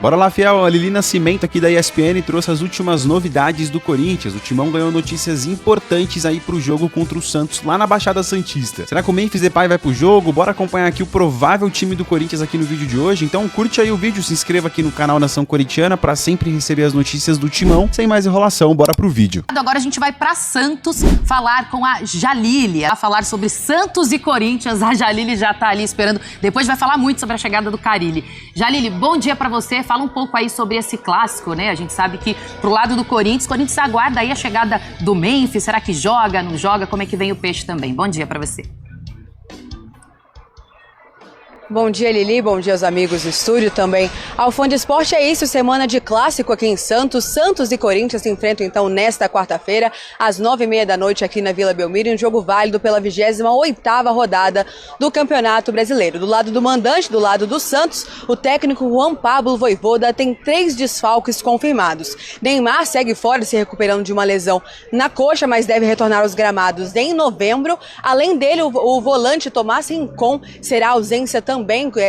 Bora lá, fiel. A Lili Nascimento aqui da ESPN trouxe as últimas novidades do Corinthians. O Timão ganhou notícias importantes aí pro jogo contra o Santos lá na Baixada Santista. Será que o Memphis Depay vai pro jogo? Bora acompanhar aqui o provável time do Corinthians aqui no vídeo de hoje. Então curte aí o vídeo, se inscreva aqui no canal Nação Corintiana pra sempre receber as notícias do Timão. Sem mais enrolação, bora pro vídeo. Agora a gente vai pra Santos falar com a Jalili, a falar sobre Santos e Corinthians. A Jalili já tá ali esperando. Depois vai falar muito sobre a chegada do Carille. Jalili, bom dia pra você. Fala um pouco aí sobre esse clássico, né? A gente sabe que pro lado do Corinthians aguarda aí a chegada do Memphis. Será que joga, não joga? Como é que vem o Peixe também? Bom dia pra você. Bom dia, Lili. Bom dia aos amigos do estúdio também. Ao Fã de Esporte é isso, semana de clássico aqui em Santos. Santos e Corinthians se enfrentam então nesta quarta-feira, às 9h30 da noite aqui na Vila Belmiro, em um jogo válido pela 28ª rodada do Campeonato Brasileiro. Do lado do mandante, do lado do Santos, o técnico Juan Pablo Vojvoda tem 3 desfalques confirmados. Neymar segue fora, se recuperando de uma lesão na coxa, mas deve retornar aos gramados em novembro. Além dele, o volante Tomás Rincon será ausência também,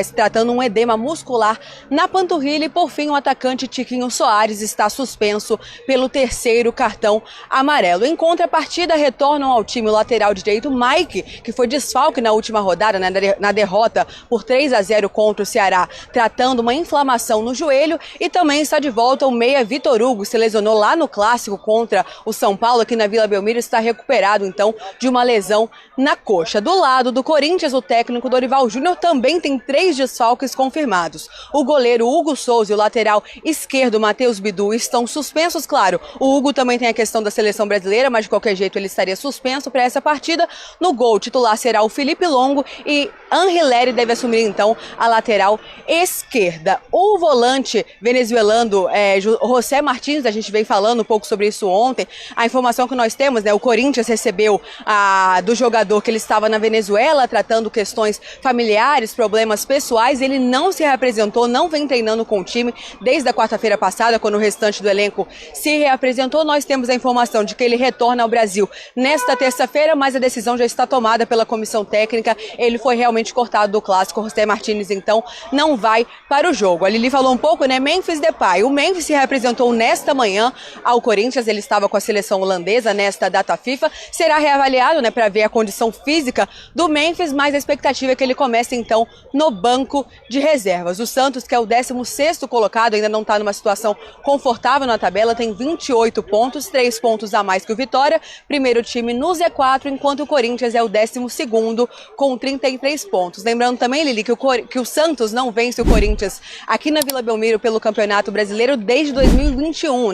se tratando um edema muscular na panturrilha. E por fim, o atacante Tiquinho Soares está suspenso pelo 3º cartão amarelo. Em contrapartida, retornam ao time o lateral direito Mike, que foi desfalque na última rodada, na derrota por 3-0 contra o Ceará, tratando uma inflamação no joelho. E também está de volta o meia Vitor Hugo, se lesionou lá no clássico contra o São Paulo aqui na Vila Belmiro, está recuperado então de uma lesão na coxa. Do lado do Corinthians, o técnico Dorival Júnior também tem 3 desfalques confirmados. O goleiro Hugo Souza e o lateral esquerdo Matheus Bidu estão suspensos, claro. O Hugo também tem a questão da seleção brasileira, mas de qualquer jeito ele estaria suspenso para essa partida. No gol, titular será o Felipe Longo e Anrileri deve assumir então a lateral esquerda. O volante venezuelano José Martins, a gente veio falando um pouco sobre isso ontem. A informação que nós temos, o Corinthians recebeu do jogador que ele estava na Venezuela tratando questões familiares, problemas pessoais. Ele não se reapresentou, não vem treinando com o time desde a quarta-feira passada, quando o restante do elenco se reapresentou. Nós temos a informação de que ele retorna ao Brasil nesta terça-feira, mas a decisão já está tomada pela comissão técnica. Ele foi realmente cortado do clássico. José Martins, então, não vai para o jogo. A Lili falou um pouco, Memphis Depay. O Memphis se reapresentou nesta manhã ao Corinthians. Ele estava com a seleção holandesa nesta data FIFA. Será reavaliado, para ver a condição física do Memphis, mas a expectativa é que ele comece, então, no banco de reservas. O Santos, que é o 16º colocado, ainda não está numa situação confortável na tabela, tem 28 pontos, 3 pontos a mais que o Vitória, primeiro time no Z4, enquanto o Corinthians é o 12º com 33 pontos. Lembrando também, Lili, que o Santos não vence o Corinthians aqui na Vila Belmiro pelo Campeonato Brasileiro desde 2021,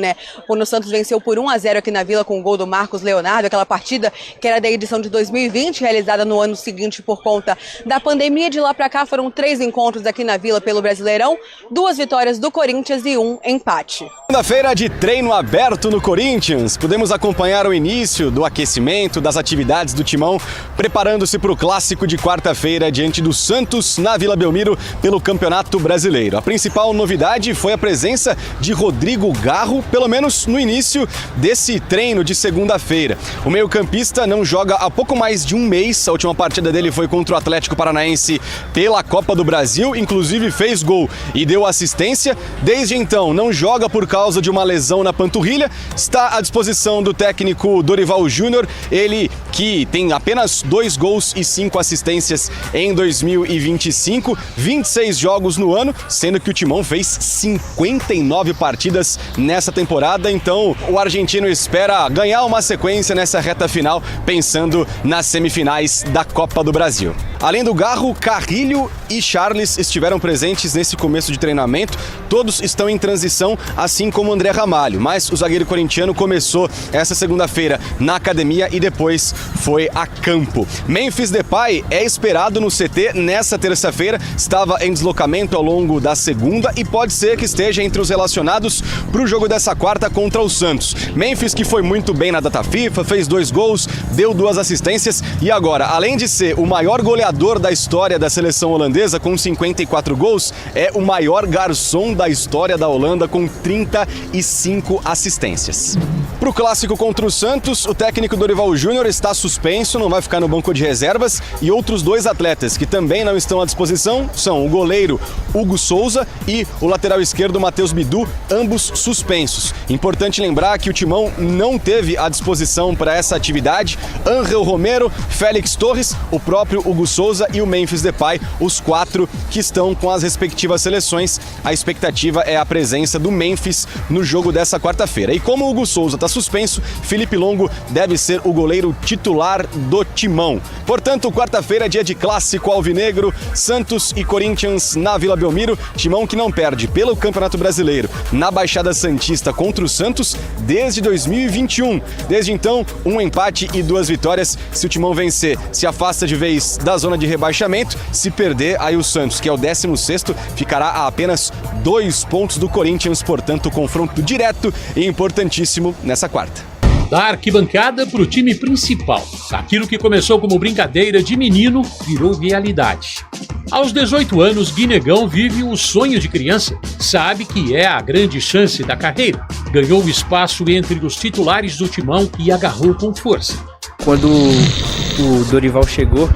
quando o Santos venceu por 1-0 aqui na Vila com o gol do Marcos Leonardo, aquela partida que era da edição de 2020, realizada no ano seguinte por conta da pandemia. De lá para cá foram 3 encontros aqui na Vila pelo Brasileirão, 2 vitórias do Corinthians e 1 empate. Segunda-feira de treino aberto no Corinthians. Podemos acompanhar o início do aquecimento, das atividades do Timão, preparando-se para o clássico de quarta-feira diante do Santos na Vila Belmiro pelo Campeonato Brasileiro. A principal novidade foi a presença de Rodrigo Garro, pelo menos no início desse treino de segunda-feira. O meio-campista não joga há pouco mais de um mês. A última partida dele foi contra o Atlético Paranaense pela Copa do Brasil, inclusive fez gol e deu assistência. Desde então não joga por causa de uma lesão na panturrilha. Está à disposição do técnico Dorival Júnior, ele que tem apenas 2 gols e 5 assistências em 2025, 26 jogos no ano, sendo que o Timão fez 59 partidas nessa temporada. Então o argentino espera ganhar uma sequência nessa reta final, pensando nas semifinais da Copa do Brasil. Além do Garro, Carrilho e Charles estiveram presentes nesse começo de treinamento. Todos estão em transição, assim como André Ramalho, mas o zagueiro corintiano começou essa segunda-feira na academia e depois foi a campo. Memphis Depay é esperado no CT nessa terça-feira, estava em deslocamento ao longo da segunda e pode ser que esteja entre os relacionados para o jogo dessa quarta contra o Santos. Memphis, que foi muito bem na data FIFA, fez 2 gols, deu 2 assistências e agora, além de ser o maior goleador da história da seleção holandesa com 54 gols, é o maior garçom da história da Holanda com 35 assistências. Para o clássico contra o Santos, o técnico Dorival Júnior está suspenso, não vai ficar no banco de reservas, e outros 2 atletas que também não estão à disposição são o goleiro Hugo Souza e o lateral esquerdo Matheus Bidu, ambos suspensos. Importante lembrar que o Timão não teve à disposição para essa atividade Ángel Romero, Félix Torres, o próprio Hugo Souza e o Memphis Depay, os 4 que estão com as respectivas seleções. A expectativa é a presença do Memphis no jogo dessa quarta-feira. E como o Hugo Souza está suspenso, Felipe Longo deve ser o goleiro titular do Timão. Portanto, quarta-feira é dia de clássico alvinegro, Santos e Corinthians na Vila Belmiro. Timão que não perde pelo Campeonato Brasileiro na Baixada Santista contra o Santos desde 2021. Desde então, 1 empate e 2 vitórias. Se o Timão vencer, se afasta de vez da zona de rebaixamento. Se perder, aí o Santos, que é o 16º, ficará a apenas 2 pontos do Corinthians. Portanto, confronto direto e importantíssimo nessa quarta. Da arquibancada para o time principal. Aquilo que começou como brincadeira de menino virou realidade. Aos 18 anos, Guinegão vive o sonho de criança. Sabe que é a grande chance da carreira. Ganhou espaço entre os titulares do Timão e agarrou com força. Quando o Dorival chegou,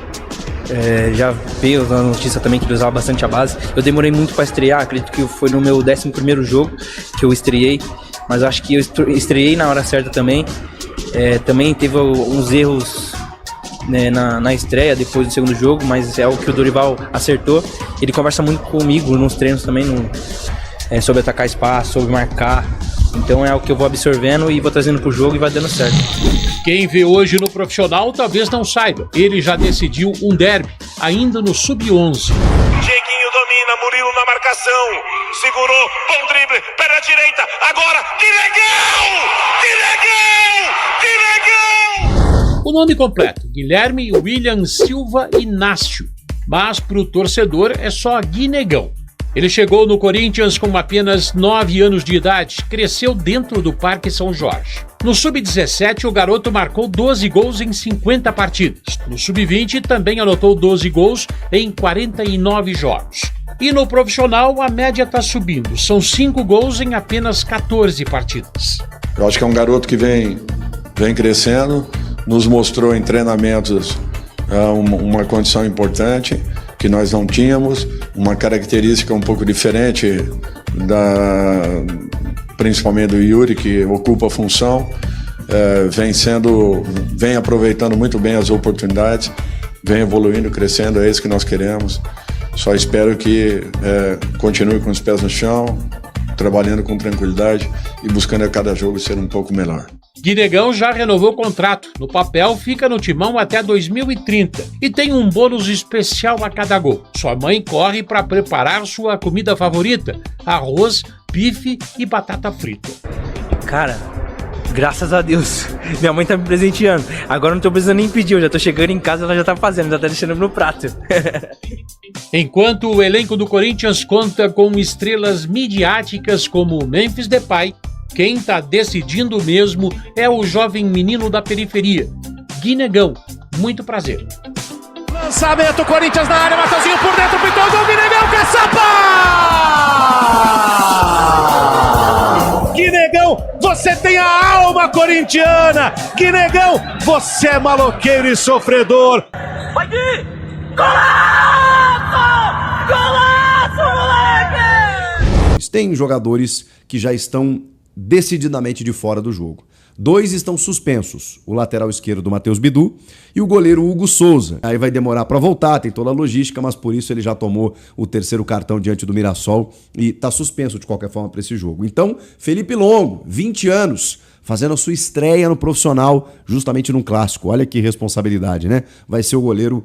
já veio a notícia também que ele usava bastante a base. Eu demorei muito para estrear, acredito que foi no meu 11º jogo que eu estreiei, mas acho que eu estreiei na hora certa também. Também teve uns erros, né, na estreia, depois do segundo jogo, mas é o que o Dorival acertou. Ele conversa muito comigo nos treinos também, sobre atacar espaço, sobre marcar. Então é o que eu vou absorvendo e vou trazendo pro jogo e vai dando certo. Quem vê hoje no profissional talvez não saiba. Ele já decidiu um derby, ainda no Sub-11. Dieguinho domina, Murilo na marcação. Segurou, bom drible, perna direita, agora, que legal! O nome completo, Guilherme William Silva Inácio. Mas pro torcedor é só Guinegão. Ele chegou no Corinthians com apenas 9 anos de idade, cresceu dentro do Parque São Jorge. No Sub-17, o garoto marcou 12 gols em 50 partidas. No Sub-20, também anotou 12 gols em 49 jogos. E no profissional, a média está subindo. São 5 gols em apenas 14 partidas. Eu acho que é um garoto que vem crescendo, nos mostrou em treinamentos uma condição importante que nós não tínhamos, uma característica um pouco diferente principalmente do Yuri, que ocupa a função, vem aproveitando muito bem as oportunidades, vem evoluindo, crescendo, é isso que nós queremos. Só espero que continue com os pés no chão, trabalhando com tranquilidade e buscando a cada jogo ser um pouco melhor. Guinegão já renovou o contrato. No papel, fica no Timão até 2030 e tem um bônus especial a cada gol. Sua mãe corre para preparar sua comida favorita: arroz, bife e batata frita. Cara, graças a Deus, minha mãe tá me presenteando. Agora não tô precisando nem pedir, eu já tô chegando em casa, ela já tá fazendo, já tá deixando no prato. Enquanto o elenco do Corinthians conta com estrelas midiáticas como Memphis Depay, quem tá decidindo mesmo é o jovem menino da periferia, Guinegão. Muito prazer. Lançamento, Corinthians na área, Mateuzinho por dentro, pintou o gol, Guinegão, caçapa! Guinegão, você tem a alma corintiana! Guinegão, você é maloqueiro e sofredor! Vai vir! Golaço! Golaço, moleque! Tem jogadores que já estão decididamente de fora do jogo. 2 estão suspensos, o lateral esquerdo Matheus Bidu e o goleiro Hugo Souza. Aí vai demorar para voltar, tem toda a logística, mas por isso ele já tomou o 3º cartão diante do Mirassol e tá suspenso de qualquer forma para esse jogo. Então, Felipe Longo, 20 anos, fazendo a sua estreia no profissional, justamente num clássico. Olha que responsabilidade, né? Vai ser o goleiro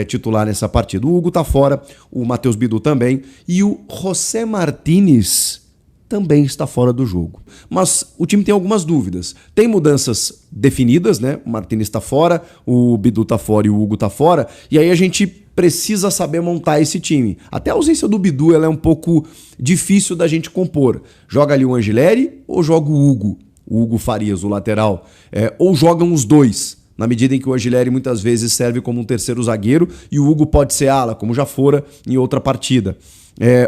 titular nessa partida. O Hugo tá fora, o Matheus Bidu também e o José Martínez também está fora do jogo. Mas o time tem algumas dúvidas. Tem mudanças definidas, né? O Martínez está fora, o Bidu está fora e o Hugo está fora. E aí a gente precisa saber montar esse time. Até a ausência do Bidu ela é um pouco difícil da gente compor. Joga ali o Angileri ou joga o Hugo Farias, o lateral? Ou jogam os dois, na medida em que o Angileri muitas vezes serve como um 3º zagueiro e o Hugo pode ser ala, como já fora em outra partida.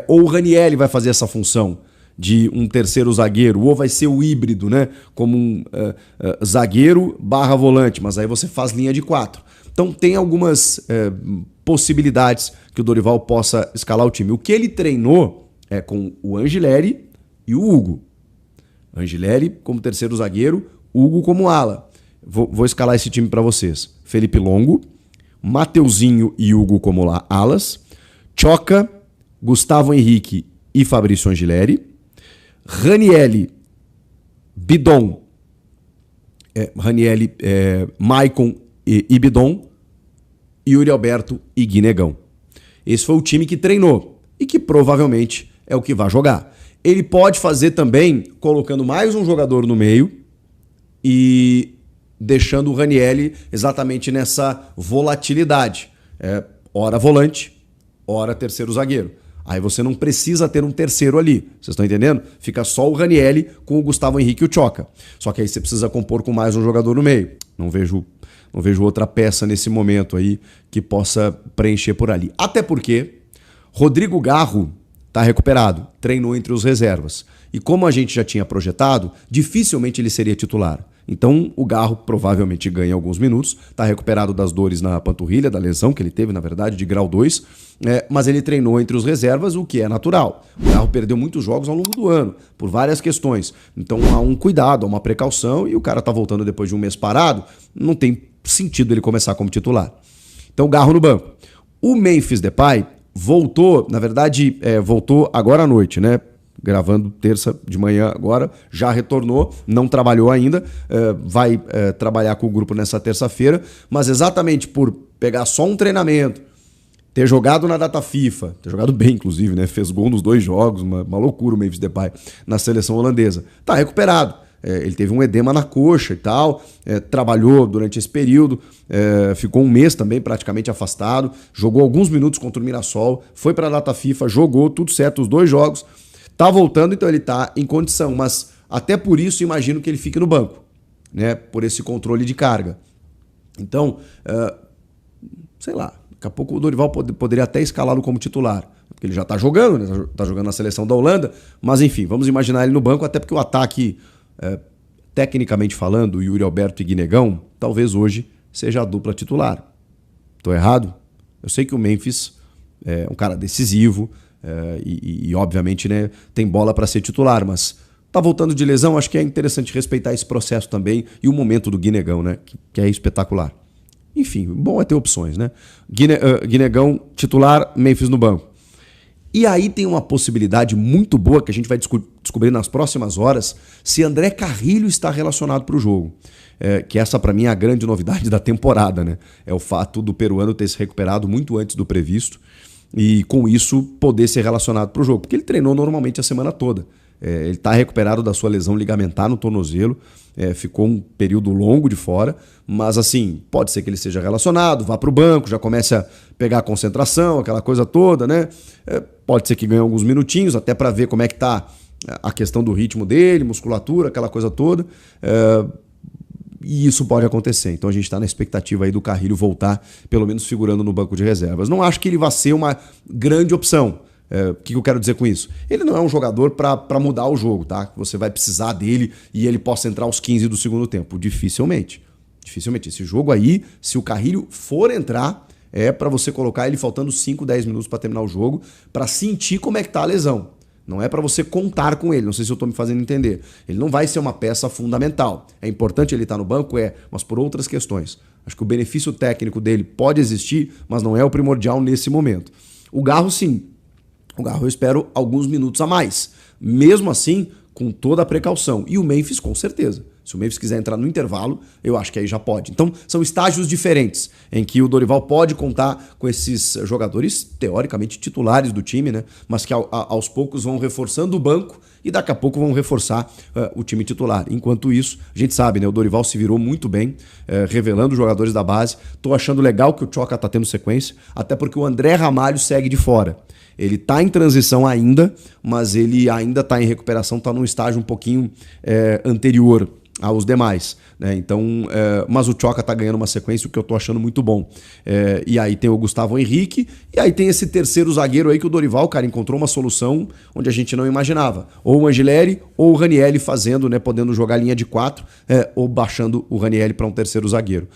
Ou o Ranieri vai fazer essa função de um terceiro zagueiro, ou vai ser o híbrido, né? Como um zagueiro barra volante, mas aí você faz linha de 4. Então tem algumas possibilidades que o Dorival possa escalar o time. O que ele treinou é com o Angileri e o Hugo. Angileri como terceiro zagueiro, Hugo como ala. Vou escalar esse time para vocês. Felipe Longo, Mateuzinho e Hugo como alas, Choca, Gustavo Henrique e Fabrício Angileri, Ranieri, Bidon, Maicon e Bidon, Yuri Alberto e Guinegão. Esse foi o time que treinou e que provavelmente é o que vai jogar. Ele pode fazer também colocando mais um jogador no meio e deixando o Ranieri exatamente nessa volatilidade. Ora volante, ora terceiro zagueiro. Aí você não precisa ter um terceiro ali. Vocês estão entendendo? Fica só o Ranieri com o Gustavo Henrique e o Choca. Só que aí você precisa compor com mais um jogador no meio. Não vejo outra peça nesse momento aí que possa preencher por ali. Até porque Rodrigo Garro está recuperado, treinou entre os reservas. E como a gente já tinha projetado, dificilmente ele seria titular. Então o Garro provavelmente ganha alguns minutos, está recuperado das dores na panturrilha, da lesão que ele teve, na verdade, de grau 2, mas ele treinou entre os reservas, o que é natural. O Garro perdeu muitos jogos ao longo do ano, por várias questões. Então há um cuidado, há uma precaução, e o cara está voltando depois de um mês parado, não tem sentido ele começar como titular. Então Garro no banco. O Memphis Depay voltou, na verdade, voltou agora à noite, né? Gravando terça de manhã agora, já retornou, não trabalhou ainda, vai trabalhar com o grupo nessa terça-feira, mas exatamente por pegar só um treinamento, ter jogado na data FIFA, ter jogado bem inclusive, né? Fez gol nos 2 jogos, uma loucura o Memphis Depay na seleção holandesa. Tá recuperado. Ele teve um edema na coxa e tal, trabalhou durante esse período, ficou um mês também praticamente afastado, jogou alguns minutos contra o Mirassol, foi para a data FIFA, jogou, tudo certo, os 2 jogos, tá voltando, então ele tá em condição, mas até por isso imagino que ele fique no banco, né, por esse controle de carga. Então, sei lá, daqui a pouco o Dorival poderia até escalá-lo como titular, porque ele já tá jogando, né, tá jogando na seleção da Holanda, mas enfim, vamos imaginar ele no banco, até porque o ataque, tecnicamente falando, Yuri Alberto e Guinegão, talvez hoje seja a dupla titular. Tô errado? Eu sei que o Memphis é um cara decisivo, e obviamente, né, tem bola para ser titular, mas tá voltando de lesão, acho que é interessante respeitar esse processo também e o momento do Guinegão, né, que é espetacular. Enfim, bom é ter opções, né? Guinegão titular, Memphis no banco. E aí tem uma possibilidade muito boa que a gente vai descobrir nas próximas horas se André Carrilho está relacionado para o jogo. Que essa para mim é a grande novidade da temporada, né? É o fato do peruano ter se recuperado muito antes do previsto e com isso poder ser relacionado para o jogo, porque ele treinou normalmente a semana toda. Ele está recuperado da sua lesão ligamentar no tornozelo, ficou um período longo de fora, mas assim, pode ser que ele seja relacionado, vá para o banco, já comece a pegar a concentração, aquela coisa toda, né? Pode ser que ganhe alguns minutinhos, até para ver como é que está a questão do ritmo dele, musculatura, aquela coisa toda, e isso pode acontecer. Então a gente está na expectativa aí do Carrilho voltar, pelo menos figurando no banco de reservas. Não acho que ele vá ser uma grande opção. O que eu quero dizer com isso? Ele não é um jogador para mudar o jogo, tá? Você vai precisar dele e ele possa entrar aos 15 do segundo tempo. Dificilmente. Esse jogo aí, se o Carrilho for entrar, é para você colocar ele faltando 5, 10 minutos para terminar o jogo, para sentir como é que tá a lesão. Não é para você contar com ele, não sei se eu estou me fazendo entender. Ele não vai ser uma peça fundamental. É importante ele estar no banco? Mas por outras questões. Acho que o benefício técnico dele pode existir, mas não é o primordial nesse momento. O Garro, sim. O Garro eu espero alguns minutos a mais. Mesmo assim, com toda a precaução. E o Memphis, com certeza. Se o Memphis quiser entrar no intervalo, eu acho que aí já pode. Então, são estágios diferentes em que o Dorival pode contar com esses jogadores, teoricamente, titulares do time, né? Mas que aos poucos vão reforçando o banco e daqui a pouco vão reforçar o time titular. Enquanto isso, a gente sabe, né? O Dorival se virou muito bem, revelando os jogadores da base. Tô achando legal que o Choca tá tendo sequência, até porque o André Ramalho segue de fora. Ele está em transição ainda, mas ele ainda está em recuperação, está num estágio um pouquinho anterior aos demais, né? Então, mas o Tchoka tá ganhando uma sequência, o que eu tô achando muito bom. E aí tem o Gustavo Henrique, e aí tem esse terceiro zagueiro aí que o Dorival, cara, encontrou uma solução onde a gente não imaginava. Ou o Angileri ou o Ranieri fazendo, né, podendo jogar linha de 4, ou baixando o Ranieri para um terceiro zagueiro.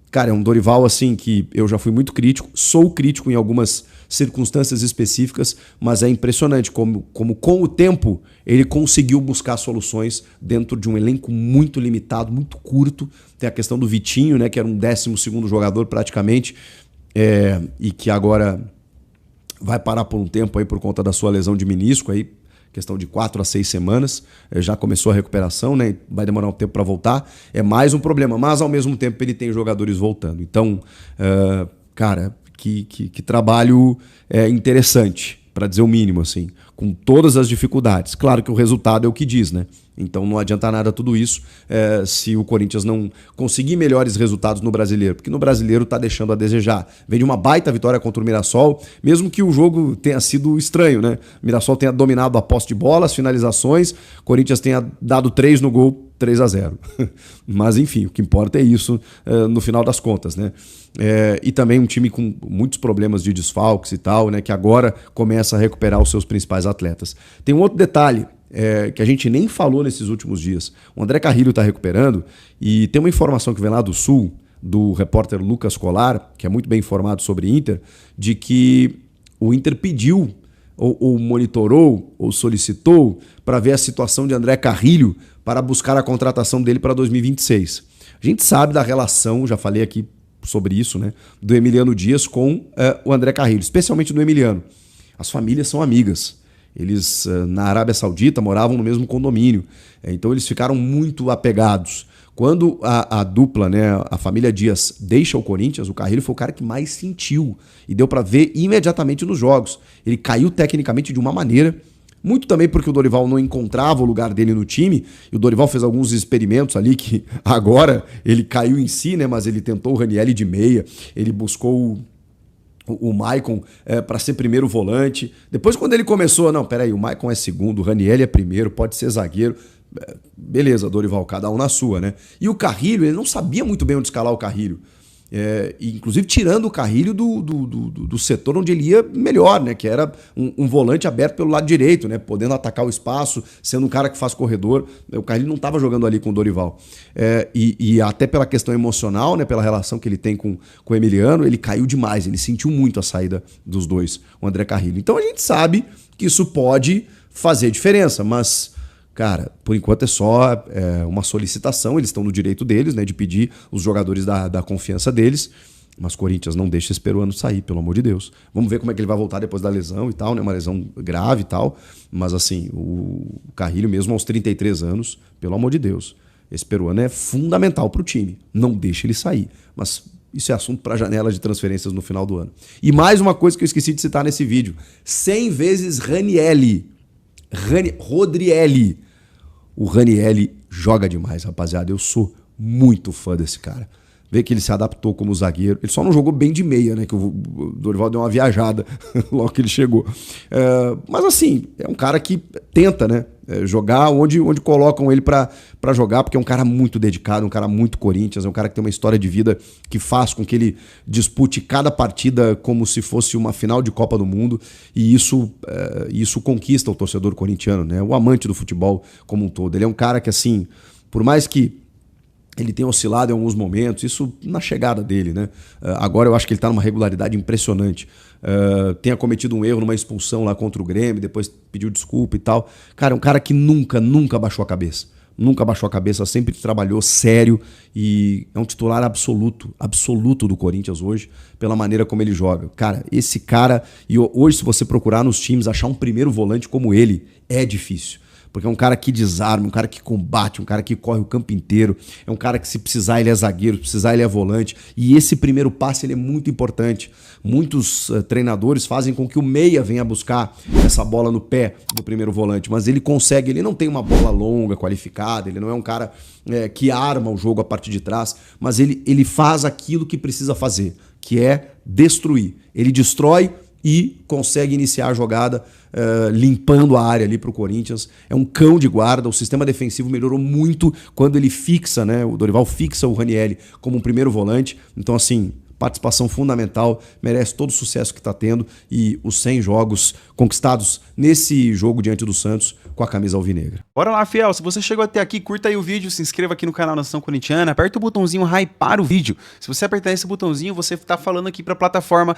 Cara, é um Dorival assim que eu já fui muito crítico, sou crítico em algumas circunstâncias específicas, mas é impressionante como com o tempo ele conseguiu buscar soluções dentro de um elenco muito limitado, muito curto. Tem a questão do Vitinho, né, que era um 12º jogador praticamente, e que agora vai parar por um tempo aí por conta da sua lesão de menisco aí, questão de 4 a 6 semanas, já começou a recuperação, né? Vai demorar um tempo para voltar, é mais um problema, mas ao mesmo tempo ele tem jogadores voltando. Então, cara, que trabalho interessante, para dizer o mínimo, assim, com todas as dificuldades. Claro que o resultado é o que diz, né? Então não adianta nada tudo isso se o Corinthians não conseguir melhores resultados no Brasileiro, porque no Brasileiro está deixando a desejar. Vem de uma baita vitória contra o Mirassol, mesmo que o jogo tenha sido estranho, né? O Mirassol tenha dominado a posse de bola, as finalizações, o Corinthians tenha dado 3 no gol, 3-0. Mas enfim, o que importa é isso no final das contas, né? E também um time com muitos problemas de desfalques e tal, né? Que agora começa a recuperar os seus principais atletas. Tem um outro detalhe que a gente nem falou nesses últimos dias. O André Carrilho está recuperando e tem uma informação que vem lá do Sul, do repórter Lucas Colar, que é muito bem informado sobre Inter, de que o Inter pediu ou monitorou ou solicitou para ver a situação de André Carrilho para buscar a contratação dele para 2026. A gente sabe da relação, já falei aqui sobre isso, né, do Emiliano Dias com o André Carrilho, especialmente do Emiliano. As famílias são amigas. Eles, na Arábia Saudita, moravam no mesmo condomínio. Então eles ficaram muito apegados. Quando a dupla, né, a família Dias, deixa o Corinthians, o Carrilho foi o cara que mais sentiu. E deu para ver imediatamente nos jogos. Ele caiu tecnicamente de uma maneira, muito também porque o Dorival não encontrava o lugar dele no time. E o Dorival fez alguns experimentos ali que agora ele caiu em si, né, mas ele tentou o Ranieri de meia, ele buscou o Maicon para ser primeiro volante. Depois, quando ele começou, não, peraí, o Maicon é segundo, o Ranieri é primeiro, pode ser zagueiro. Beleza, Dorival, cada um na sua, né? E o Carrilho, ele não sabia muito bem onde escalar o Carrilho. Inclusive tirando o Carrilho do setor onde ele ia melhor, né? Que era um volante aberto pelo lado direito, né? Podendo atacar o espaço, sendo um cara que faz corredor. O Carrilho não estava jogando ali com o Dorival. E até pela questão emocional, né? Pela relação que ele tem com o Emiliano, ele caiu demais, ele sentiu muito a saída dos dois, o André Carrilho. Então a gente sabe que isso pode fazer diferença, mas... Cara, por enquanto é só uma solicitação, eles estão no direito deles, né, de pedir os jogadores da confiança deles, mas o Corinthians não deixa esse peruano sair, pelo amor de Deus. Vamos ver como é que ele vai voltar depois da lesão e tal, né, uma lesão grave e tal, mas assim, o Carrilho mesmo aos 33 anos, pelo amor de Deus, esse peruano é fundamental para o time, não deixa ele sair, mas... Isso é assunto para a janela de transferências no final do ano. E mais uma coisa que eu esqueci de citar nesse vídeo, 100 vezes Rodrielli. O Ranieri joga demais, rapaziada. Eu sou muito fã desse cara. Vê que ele se adaptou como zagueiro. Ele só não jogou bem de meia, né? Que o Dorival deu uma viajada logo que ele chegou. Mas assim, é um cara que tenta, né? Jogar onde colocam ele pra jogar, porque é um cara muito dedicado, um cara muito Corinthians, é um cara que tem uma história de vida que faz com que ele dispute cada partida como se fosse uma final de Copa do Mundo, e isso conquista o torcedor corintiano, né? O amante do futebol como um todo. Ele é um cara que, assim, por mais que ele tem oscilado em alguns momentos, isso na chegada dele, né? Agora eu acho que ele está numa regularidade impressionante. Tenha cometido um erro numa expulsão lá contra o Grêmio, depois pediu desculpa e tal. Cara, é um cara que nunca baixou a cabeça. Nunca baixou a cabeça, sempre trabalhou sério e é um titular absoluto do Corinthians hoje, pela maneira como ele joga. Cara, esse cara, e hoje se você procurar nos times, achar um primeiro volante como ele é difícil. Porque é um cara que desarma, um cara que combate, um cara que corre o campo inteiro, é um cara que se precisar ele é zagueiro, se precisar ele é volante, e esse primeiro passe ele é muito importante. Muitos treinadores fazem com que o meia venha buscar essa bola no pé do primeiro volante, mas ele consegue, ele não tem uma bola longa, qualificada, ele não é um cara que arma o jogo a partir de trás, mas ele faz aquilo que precisa fazer, que é destruir. Ele destrói e consegue iniciar a jogada limpando a área ali para o Corinthians. É um cão de guarda, o sistema defensivo melhorou muito quando ele fixa, né? O Dorival fixa o Ranieri como um primeiro volante. Então, assim, participação fundamental, merece todo o sucesso que está tendo e os 100 jogos conquistados nesse jogo diante do Santos com a camisa alvinegra. Bora lá, fiel. Se você chegou até aqui, curta aí o vídeo, se inscreva aqui no canal Nação Corintiana, aperta o botãozinho hypar o vídeo. Se você apertar esse botãozinho, você está falando aqui para a plataforma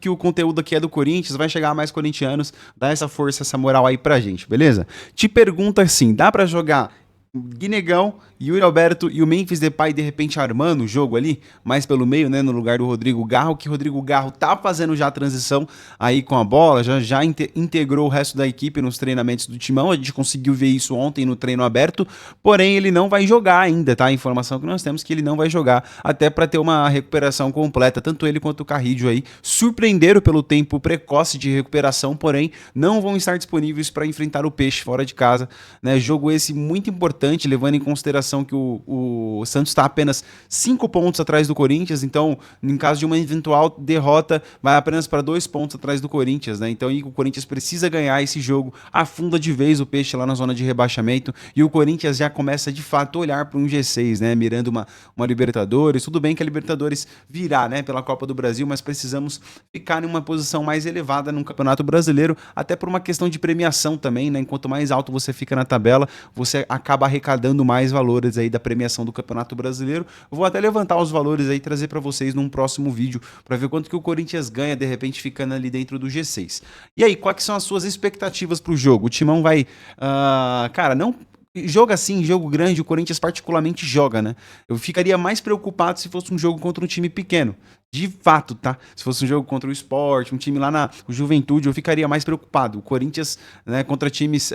que o conteúdo aqui é do Corinthians, vai chegar a mais corintianos, dá essa força, essa moral aí pra gente, beleza? Te pergunta assim, dá para jogar Guinegão, Yuri Alberto e o Memphis Depay de repente armando o jogo ali, mais pelo meio, né, no lugar do Rodrigo Garro, que o Rodrigo Garro tá fazendo já a transição aí com a bola, já integrou o resto da equipe nos treinamentos do Timão, a gente conseguiu ver isso ontem no treino aberto, porém ele não vai jogar ainda, tá? A informação que nós temos é que ele não vai jogar, até para ter uma recuperação completa, tanto ele quanto o Carrillo aí, surpreenderam pelo tempo precoce de recuperação, porém não vão estar disponíveis para enfrentar o Peixe fora de casa, né? Jogo esse muito importante, levando em consideração que o Santos está apenas 5 pontos atrás do Corinthians, então em caso de uma eventual derrota vai apenas para 2 pontos atrás do Corinthians, né? Então o Corinthians precisa ganhar esse jogo, afunda de vez o Peixe lá na zona de rebaixamento e o Corinthians já começa de fato a olhar para um G6, né? Mirando uma Libertadores, tudo bem que a Libertadores virá, né, pela Copa do Brasil, mas precisamos ficar em uma posição mais elevada no Campeonato Brasileiro, até por uma questão de premiação também, né? Enquanto mais alto você fica na tabela, você acaba arrecadando mais valores aí da premiação do Campeonato Brasileiro. Eu vou até levantar os valores aí e trazer para vocês num próximo vídeo para ver quanto que o Corinthians ganha de repente ficando ali dentro do G6. E aí, quais são as suas expectativas para o jogo? O Timão vai, cara, não joga assim, jogo grande, o Corinthians particularmente joga, né? Eu ficaria mais preocupado se fosse um jogo contra um time pequeno. De fato, tá? Se fosse um jogo contra o Sport, um time lá na Juventude, eu ficaria mais preocupado. O Corinthians, né, contra times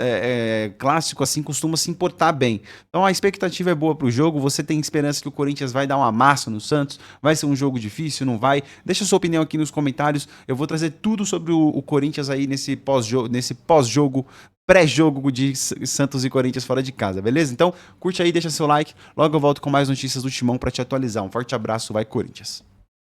clássicos, assim, costuma se importar bem. Então a expectativa é boa pro jogo. Você tem esperança que o Corinthians vai dar uma massa no Santos? Vai ser um jogo difícil? Não vai? Deixa sua opinião aqui nos comentários. Eu vou trazer tudo sobre o Corinthians aí nesse pós-jogo, pré-jogo de Santos e Corinthians fora de casa, beleza? Então, curte aí, deixa seu like. Logo eu volto com mais notícias do Timão para te atualizar. Um forte abraço, vai Corinthians!